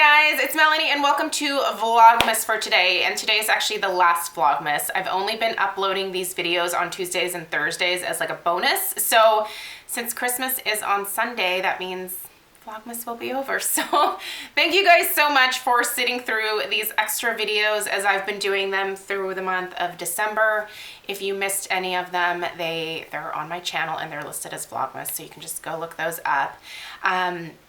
Hey guys, it's Melanie and welcome to Vlogmas for today. And today is actually the last Vlogmas. I've only been uploading these videos on Tuesdays and Thursdays as like a bonus. So since Christmas is on Sunday, that means Vlogmas will be over. So thank you guys so much for sitting through these extra videos as I've been doing them through the month of December. If you missed any of them, they're on my channel and they're listed as Vlogmas, so you can just go look those up.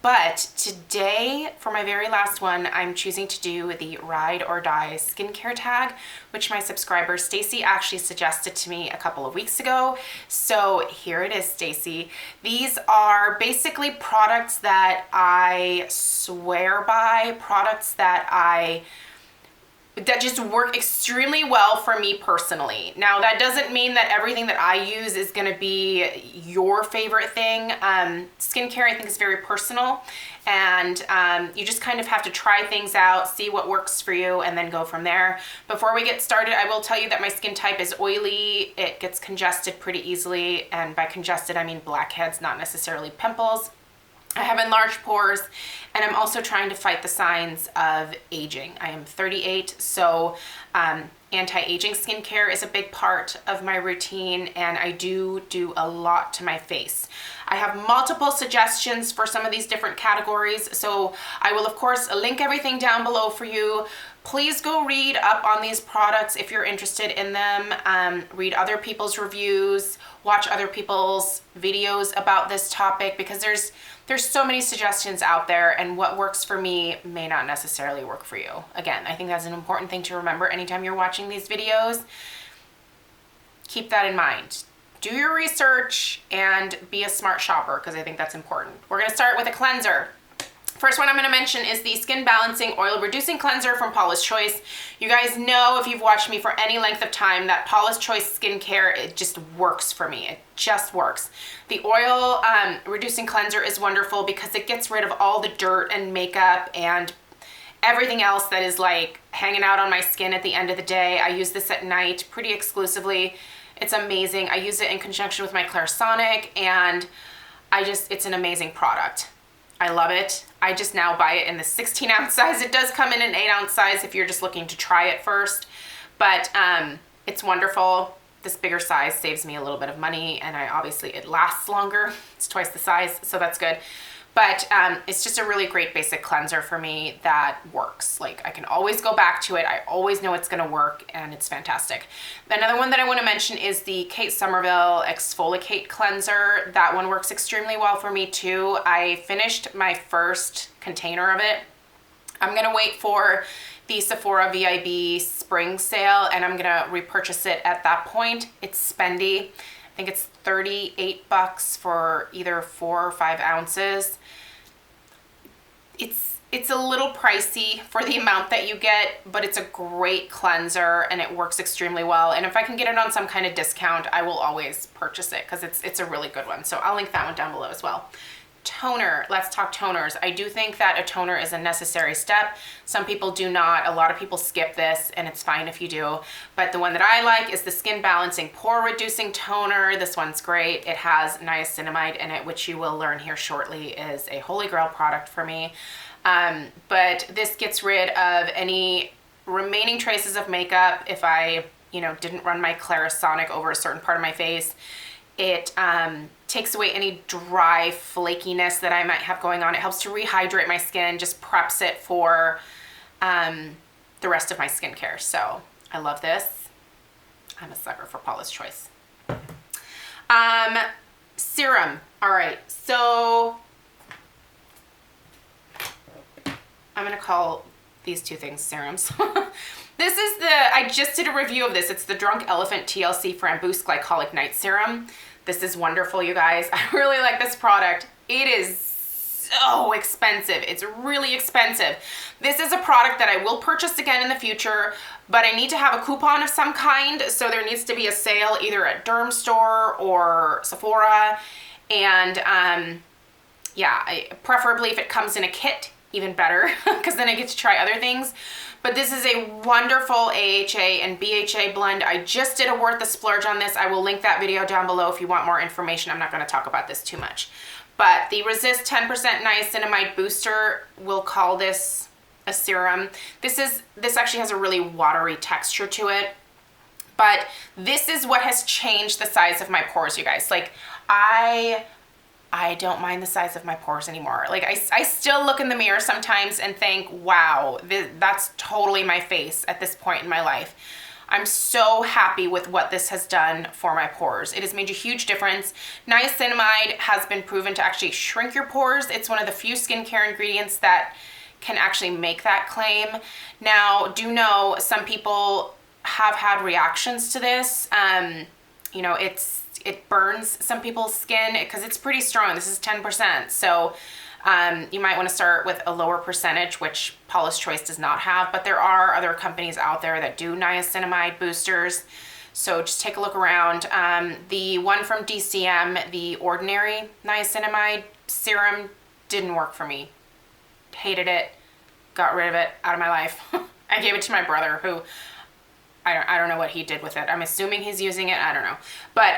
But today, for my very last one, I'm choosing to do the Ride or Die skincare tag, which my subscriber Stacey actually suggested to me a couple of weeks ago. So here it is, Stacey. These are basically products that I swear by, products that just work extremely well for me personally. Now, that doesn't mean that everything that I use is gonna be your favorite thing. Skincare, I think, is very personal, and you just kind of have to try things out, see what works for you, and then go from there. Before we get started, I will tell you that my skin type is oily. It gets congested pretty easily, and by congested, I mean blackheads, not necessarily pimples. I have enlarged pores, and I'm also trying to fight the signs of aging. I am 38, so anti-aging skincare is a big part of my routine, and I do a lot to my face. I have multiple suggestions for some of these different categories, so I will of course link everything down below for you. Please go read up on these products if you're interested in them. Read other people's reviews, watch other people's videos about this topic, because there's so many suggestions out there, and what works for me may not necessarily work for you. Again, I think that's an important thing to remember anytime you're watching these videos. Keep that in mind. Do your research and be a smart shopper, because I think that's important. We're gonna start with a cleanser. First one I'm going to mention is the Skin Balancing Oil Reducing Cleanser from Paula's Choice. You guys know, if you've watched me for any length of time, that Paula's Choice skincare, it just works for me. It just works. The oil reducing cleanser is wonderful because it gets rid of all the dirt and makeup and everything else that is like hanging out on my skin at the end of the day. I use this at night pretty exclusively. It's amazing. I use it in conjunction with my Clarisonic, and it's an amazing product. I love it. I just now buy it in the 16-ounce size. It does come in an 8-ounce size if you're just looking to try it first, but it's wonderful. This bigger size saves me a little bit of money, and it lasts longer. It's twice the size, so that's good. But it's just a really great basic cleanser for me that works. Like, I can always go back to it. I always know it's gonna work, and it's fantastic. Another one that I wanna mention is the Kate Somerville Exfoliate Cleanser. That one works extremely well for me too. I finished my first container of it. I'm gonna wait for the Sephora VIB spring sale, and I'm gonna repurchase it at that point. It's spendy. I think it's 38 bucks for either 4 or 5 ounces. It's a little pricey for the amount that you get, but it's a great cleanser and it works extremely well. And if I can get it on some kind of discount, I will always purchase it because it's a really good one. So I'll link that one down below as well. Toner. Let's talk toners. I do think that a toner is a necessary step. Some people do not. A lot of people skip this, and it's fine if you do. But the one that I like is the Skin Balancing Pore Reducing Toner. This one's great. It has niacinamide in it, which you will learn here shortly is a holy grail product for me. But this gets rid of any remaining traces of makeup if I, didn't run my Clarisonic over a certain part of my face. It takes away any dry flakiness that I might have going on. It helps to rehydrate my skin, just preps it for the rest of my skincare. So I love this. I'm a sucker for Paula's Choice. Serum. All right, so I'm gonna call these two things serums. This is I just did a review of this. It's the Drunk Elephant TLC Framboose Glycolic Night Serum. This is wonderful, you guys. I really like this product. It is so expensive. It's really expensive. This is a product that I will purchase again in the future, but I need to have a coupon of some kind. So there needs to be a sale either at Derm Store or Sephora. And yeah, preferably if it comes in a kit, even better, because then I get to try other things. But this is a wonderful AHA and BHA blend. I just did a worth the splurge on this. I will link that video down below if you want more information. I'm not going to talk about this too much. But the Resist 10% Niacinamide Booster, we'll call this a serum. This actually has a really watery texture to it, but this is what has changed the size of my pores, you guys. Like, I don't mind the size of my pores anymore. Like, I still look in the mirror sometimes and think, wow, that's totally my face at this point in my life. I'm so happy with what this has done for my pores. It has made a huge difference. Niacinamide has been proven to actually shrink your pores. It's one of the few skincare ingredients that can actually make that claim. Now, do know some people have had reactions to this. You know, it burns some people's skin because it's pretty strong. This is 10%. So you might want to start with a lower percentage, which Paula's Choice does not have, but there are other companies out there that do niacinamide boosters. So just take a look around. The one from DCM, the Ordinary Niacinamide Serum, didn't work for me. Hated it. Got rid of it out of my life. I gave it to my brother, who I don't know what he did with it. I'm assuming he's using it. I don't know. But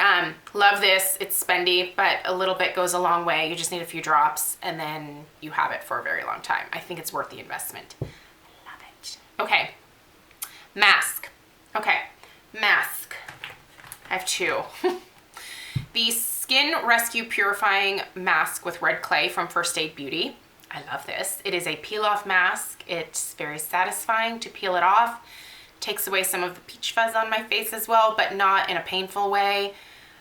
love this. It's spendy, but a little bit goes a long way. You just need a few drops, and then you have it for a very long time. I think it's worth the investment. I love it. Okay. Mask. Okay. Mask. I have two. The Skin Rescue Purifying Mask with Red Clay from First Aid Beauty. I love this. It is a peel-off mask. It's very satisfying to peel it off. Takes away some of the peach fuzz on my face as well, but not in a painful way.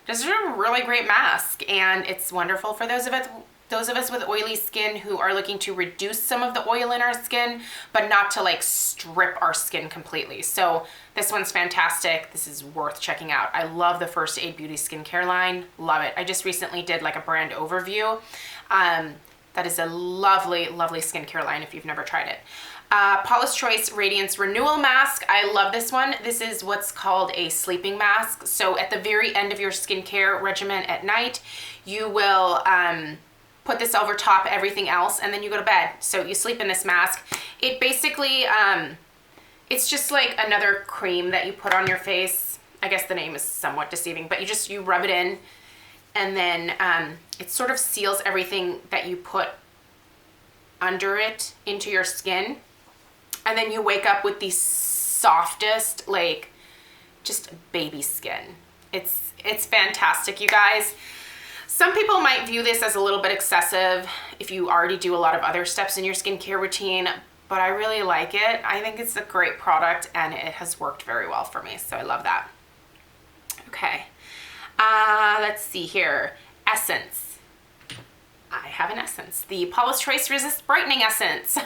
This is a really great mask, and it's wonderful for those of us with oily skin who are looking to reduce some of the oil in our skin, but not to like strip our skin completely. So this one's fantastic. This is worth checking out. I love the First Aid Beauty skincare line. Love it. I just recently did like a brand overview. That is a lovely, lovely skincare line if you've never tried it. Paula's Choice Radiance Renewal Mask. I love this one. This is what's called a sleeping mask. So at the very end of your skincare regimen at night, you will put this over top everything else, and then you go to bed. So you sleep in this mask. It basically, it's just like another cream that you put on your face. I guess the name is somewhat deceiving, but you rub it in, and then it sort of seals everything that you put under it into your skin. And then you wake up with the softest, like, just baby skin. It's fantastic, you guys. Some people might view this as a little bit excessive if you already do a lot of other steps in your skincare routine, but I really like it. I think it's a great product, and it has worked very well for me, so I love that. Okay, let's see here. Essence. I have an essence, the Paula's Choice Resist Brightening Essence.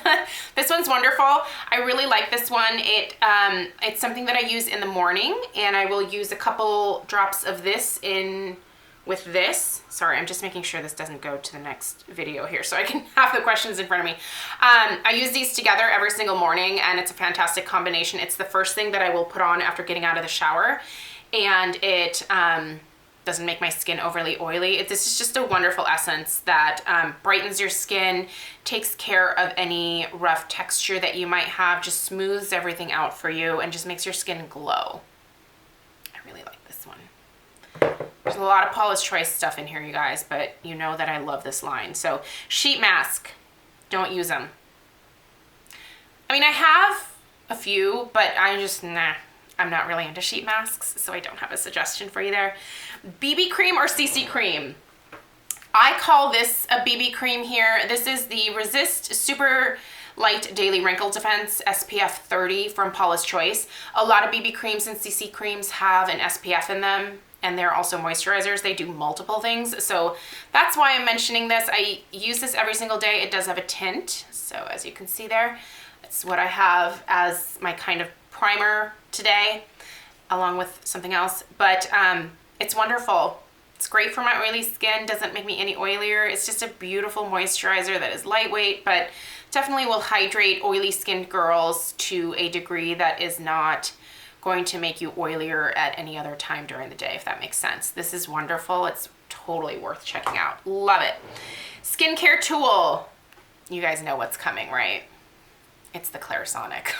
This one's wonderful. I really like this one. It's something that I use in the morning, and I will use a couple drops of this in with this. Sorry, I'm just making sure this doesn't go to the next video here so I can have the questions in front of me. I use these together every single morning, and it's a fantastic combination. It's the first thing that I will put on after getting out of the shower, and it doesn't make my skin overly oily. This is just a wonderful essence that brightens your skin, takes care of any rough texture that you might have, just smooths everything out for you, and just makes your skin glow. I really like this one. There's a lot of Paula's Choice stuff in here, you guys, but you know that I love this line. So, sheet mask. Don't use them. I mean, I have a few, but I'm not really into sheet masks, so I don't have a suggestion for you there. BB cream or CC cream. I call this a BB cream here. This is the Resist Super Light Daily Wrinkle Defense SPF 30 from Paula's Choice. A lot of BB creams and CC creams have an SPF in them, and they're also moisturizers. They do multiple things, so that's why I'm mentioning this. I use this every single day. It does have a tint, so as you can see there, it's what I have as my kind of primer today, along with something else, but it's wonderful. It's great for my oily skin, doesn't make me any oilier. It's just a beautiful moisturizer that is lightweight, but definitely will hydrate oily skinned girls to a degree that is not going to make you oilier at any other time during the day, if that makes sense. This is wonderful. It's totally worth checking out. Love it. Skincare tool. You guys know what's coming, right? It's the Clarisonic.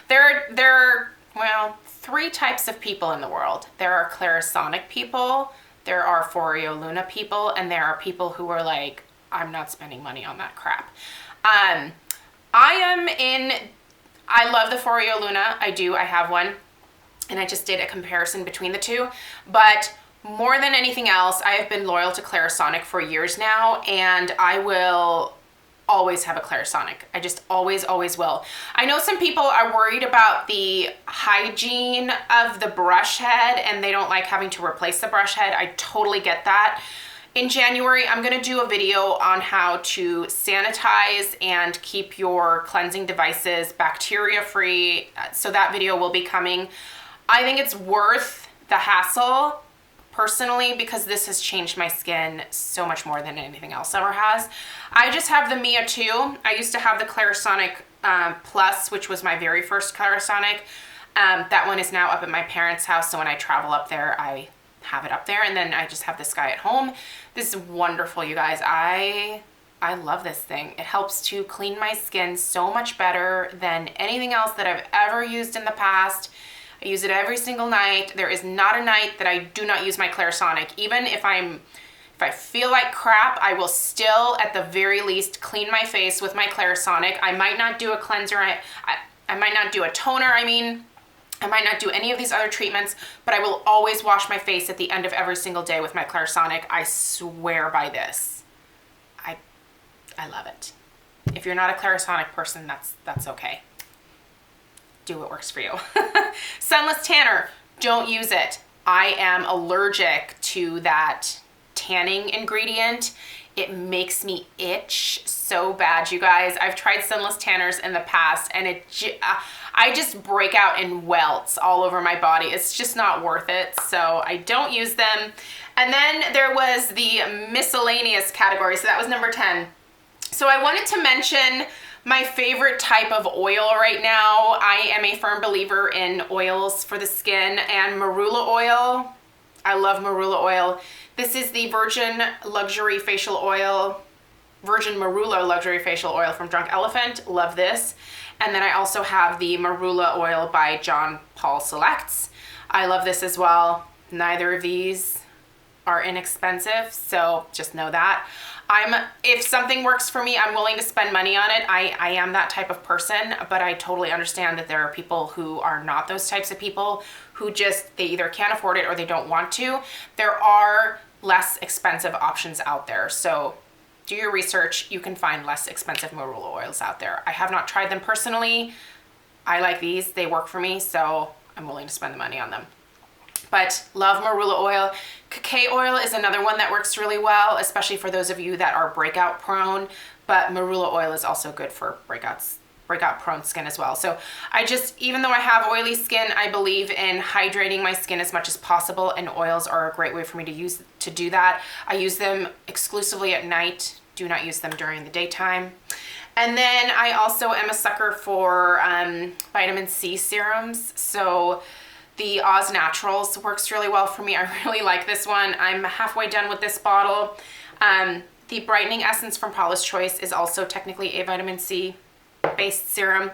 There are, well, 3 types of people in the world. There are Clarisonic people, there are Foreo Luna people, and there are people who are like, I'm not spending money on that crap. I love the Foreo Luna. I have one. And I just did a comparison between the two. But more than anything else, I have been loyal to Clarisonic for years now, and I will always have a Clarisonic. I just always will. I know some people are worried about the hygiene of the brush head and they don't like having to replace the brush head. I totally get that. In January, I'm gonna do a video on how to sanitize and keep your cleansing devices bacteria-free. So that video will be coming. I think it's worth the hassle personally because this has changed my skin so much more than anything else ever has. I just have the Mia 2. I used to have the Clarisonic Plus, which was my very first Clarisonic. That one is now up at my parents' house, so when I travel up there, I have it up there, and then I just have this guy at home. This is wonderful, you guys. I love this thing. It helps to clean my skin so much better than anything else that I've ever used in the past. I use it every single night. There is not a night that I do not use my Clarisonic. Even if I feel like crap, I will still, at the very least, clean my face with my Clarisonic. I might not do a cleanser. I might not do a toner, I might not do any of these other treatments, but I will always wash my face at the end of every single day with my Clarisonic. I swear by this. I love it. If you're not a Clarisonic person, that's okay. Do what works for you. Sunless tanner, don't use it. I am allergic to that tanning ingredient. It makes me itch so bad, you guys. I've tried sunless tanners in the past and I just break out in welts all over my body. It's just not worth it, so I don't use them. And then there was the miscellaneous category, so that was number 10. So I wanted to mention my favorite type of oil right now. I am a firm believer in oils for the skin, and marula oil. I love marula oil. This is the Virgin Luxury Facial Oil, Virgin Marula Luxury Facial Oil from Drunk Elephant. Love this. And then I also have the Marula Oil by John Paul Selects. I love this as well. Neither of these are inexpensive, so just know that. If something works for me, I'm willing to spend money on it. I am that type of person, but I totally understand that there are people who are not those types of people who they either can't afford it or they don't want to. There are less expensive options out there. So do your research. You can find less expensive marula oils out there. I have not tried them personally. I like these. They work for me, so I'm willing to spend the money on them. But love marula oil. Cacao oil is another one that works really well, especially for those of you that are breakout prone. But marula oil is also good for breakout prone skin as well. So even though I have oily skin, I believe in hydrating my skin as much as possible, and oils are a great way for me to do that. I use them exclusively at night. Do not use them during the daytime. And then I also am a sucker for vitamin C serums. So the Oz Naturals works really well for me. I really like this one. I'm halfway done with this bottle. The Brightening Essence from Paula's Choice is also technically a vitamin C based serum,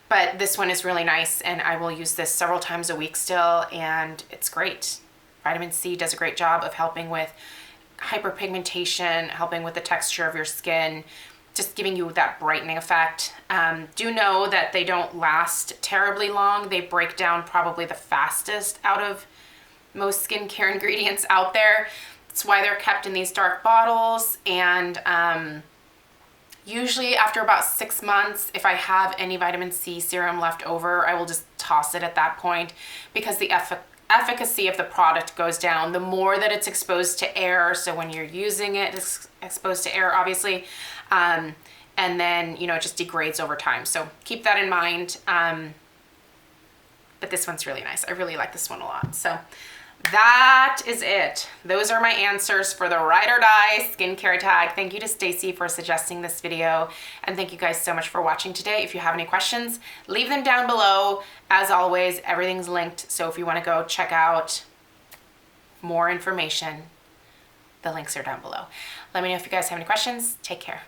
but this one is really nice and I will use this several times a week still, and it's great. Vitamin C does a great job of helping with hyperpigmentation, helping with the texture of your skin, just giving you that brightening effect. Do know that they don't last terribly long. They break down probably the fastest out of most skincare ingredients out there. That's why they're kept in these dark bottles. And usually after about 6 months, if I have any vitamin C serum left over, I will just toss it at that point, because the efficacy of the product goes down the more that it's exposed to air. So when you're using it, it's exposed to air, obviously. And then, it just degrades over time. So keep that in mind. But this one's really nice. I really like this one a lot. So that is it. Those are my answers for the Ride or Die skincare tag. Thank you to Stacey for suggesting this video. And thank you guys so much for watching today. If you have any questions, leave them down below. As always, everything's linked. So if you want to go check out more information, the links are down below. Let me know if you guys have any questions. Take care.